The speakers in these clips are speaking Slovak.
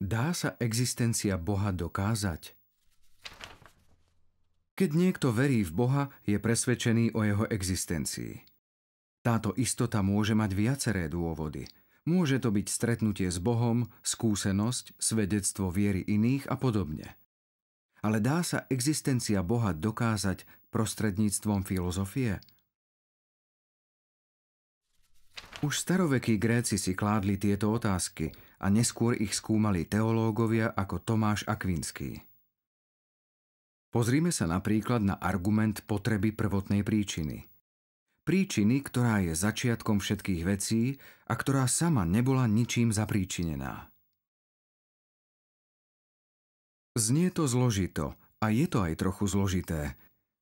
Dá sa existencia Boha dokázať? Keď niekto verí v Boha, je presvedčený o jeho existencii. Táto istota môže mať viaceré dôvody. Môže to byť stretnutie s Bohom, skúsenosť, svedectvo viery iných a podobne. Ale dá sa existencia Boha dokázať prostredníctvom filozofie? Už starovekí Gréci si kládli tieto otázky a neskôr ich skúmali teológovia ako Tomáš Akvinský. Pozrime sa napríklad na argument potreby prvotnej príčiny. Príčiny, ktorá je začiatkom všetkých vecí a ktorá sama nebola ničím zapríčinená. Znie to zložito a je to aj trochu zložité.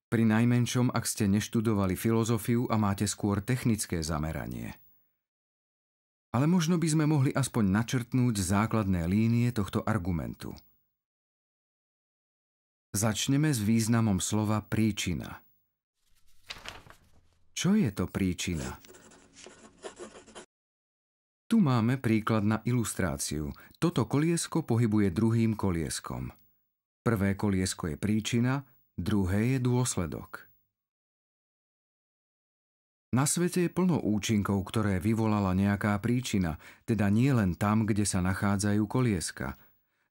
Pri najmenšom, ak ste neštudovali filozofiu a máte skôr technické zameranie. Ale možno by sme mohli aspoň načrtnúť základné línie tohto argumentu. Začneme s významom slova príčina. Čo je to príčina? Tu máme príklad na ilustráciu. Toto koliesko pohybuje druhým kolieskom. Prvé koliesko je príčina, druhé je dôsledok. Na svete je plno účinkov, ktoré vyvolala nejaká príčina, teda nie len tam, kde sa nachádzajú kolieska.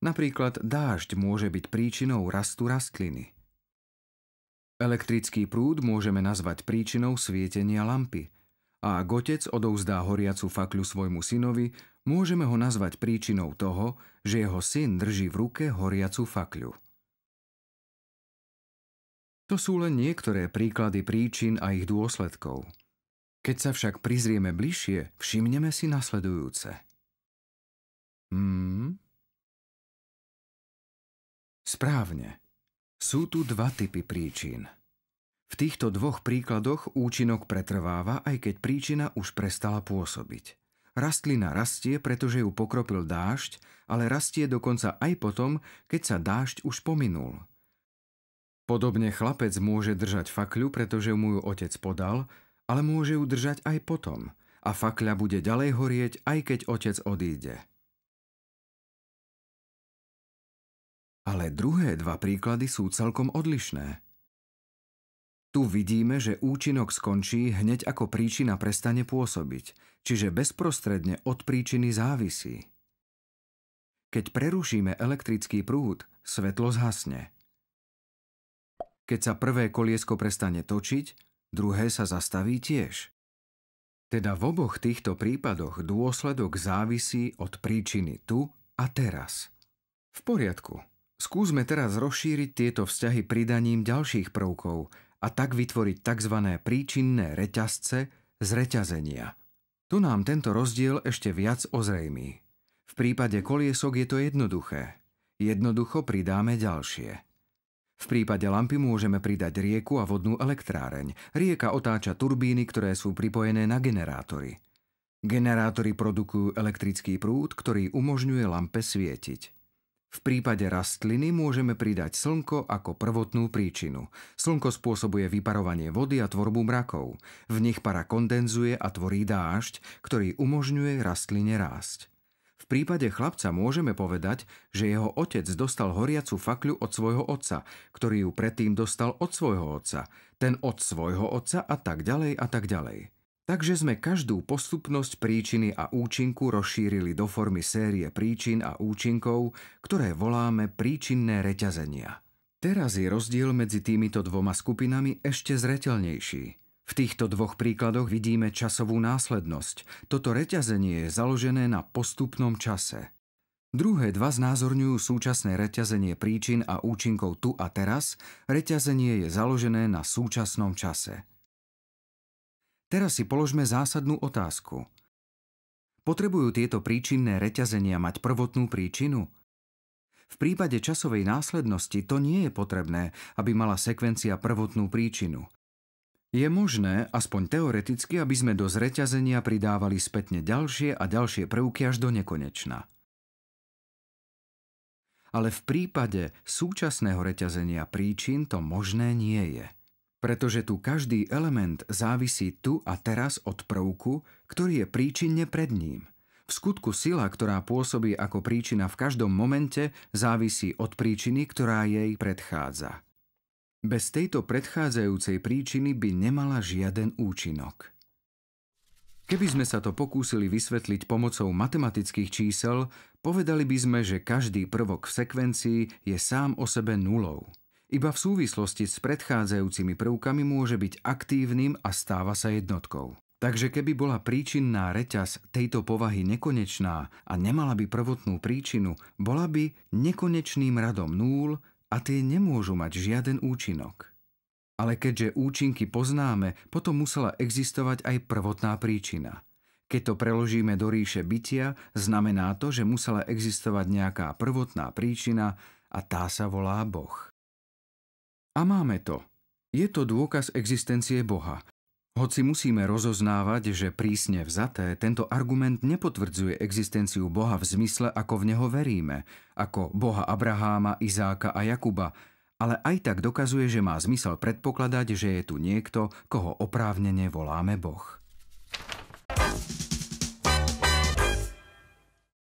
Napríklad dážď môže byť príčinou rastu rastliny. Elektrický prúd môžeme nazvať príčinou svietenia lampy. A ak otec odovzdá horiacu fakľu svojmu synovi, môžeme ho nazvať príčinou toho, že jeho syn drží v ruke horiacu fakľu. To sú len niektoré príklady príčin a ich dôsledkov. Keď sa však prizrieme bližšie, všimneme si nasledujúce. Správne. Sú tu dva typy príčin. V týchto dvoch príkladoch účinok pretrváva, aj keď príčina už prestala pôsobiť. Rastlina rastie, pretože ju pokropil dážď, ale rastie dokonca aj potom, keď sa dážď už pominul. Podobne chlapec môže držať fakľu, pretože mu ju otec podal, ale môže ju držať aj potom a fakľa bude ďalej horieť, aj keď otec odíde. Ale druhé dva príklady sú celkom odlišné. Tu vidíme, že účinok skončí hneď ako príčina prestane pôsobiť, čiže bezprostredne od príčiny závisí. Keď prerušíme elektrický prúd, svetlo zhasne. Keď sa prvé koliesko prestane točiť, druhé sa zastaví tiež. Teda v oboch týchto prípadoch dôsledok závisí od príčiny tu a teraz. V poriadku. Skúsme teraz rozšíriť tieto vzťahy pridaním ďalších prvkov a tak vytvoriť tzv. Príčinné reťazce z reťazenia. Tu nám tento rozdiel ešte viac ozrejmí. V prípade koliesok je to jednoduché. Jednoducho pridáme ďalšie. V prípade lampy môžeme pridať rieku a vodnú elektráreň. Rieka otáča turbíny, ktoré sú pripojené na generátory. Generátory produkujú elektrický prúd, ktorý umožňuje lampe svietiť. V prípade rastliny môžeme pridať slnko ako prvotnú príčinu. Slnko spôsobuje vyparovanie vody a tvorbu mrakov. V nich para kondenzuje a tvorí dážď, ktorý umožňuje rastline rásť. V prípade chlapca môžeme povedať, že jeho otec dostal horiacu fakľu od svojho otca, ktorý ju predtým dostal od svojho otca, ten od svojho otca a tak ďalej a tak ďalej. Takže sme každú postupnosť príčiny a účinku rozšírili do formy série príčin a účinkov, ktoré voláme príčinné reťazenia. Teraz je rozdiel medzi týmito dvoma skupinami ešte zreteľnejší. V týchto dvoch príkladoch vidíme časovú následnosť. Toto reťazenie je založené na postupnom čase. Druhé dva znázorňujú súčasné reťazenie príčin a účinkov tu a teraz. Reťazenie je založené na súčasnom čase. Teraz si položme zásadnú otázku. Potrebujú tieto príčinné reťazenia mať prvotnú príčinu? V prípade časovej následnosti to nie je potrebné, aby mala sekvencia prvotnú príčinu. Je možné, aspoň teoreticky, aby sme do zreťazenia pridávali spätne ďalšie a ďalšie prvky až do nekonečna. Ale v prípade súčasného reťazenia príčin to možné nie je. Pretože tu každý element závisí tu a teraz od prvku, ktorý je príčinne pred ním. V skutku sila, ktorá pôsobí ako príčina v každom momente, závisí od príčiny, ktorá jej predchádza. Bez tejto predchádzajúcej príčiny by nemala žiaden účinok. Keby sme sa to pokúsili vysvetliť pomocou matematických čísel, povedali by sme, že každý prvok v sekvencii je sám o sebe nulou. Iba v súvislosti s predchádzajúcimi prvkami môže byť aktívnym a stáva sa jednotkou. Takže keby bola príčinná reťaz tejto povahy nekonečná a nemala by prvotnú príčinu, bola by nekonečným radom núl a tie nemôžu mať žiaden účinok. Ale keďže účinky poznáme, potom musela existovať aj prvotná príčina. Keď to preložíme do ríše bytia, znamená to, že musela existovať nejaká prvotná príčina a tá sa volá Boh. A máme to. Je to dôkaz existencie Boha. Hoci musíme rozoznávať, že prísne vzaté, tento argument nepotvrdzuje existenciu Boha v zmysle, ako v Neho veríme, ako Boha Abraháma, Izáka a Jakuba, ale aj tak dokazuje, že má zmysel predpokladať, že je tu niekto, koho oprávnene voláme Boh.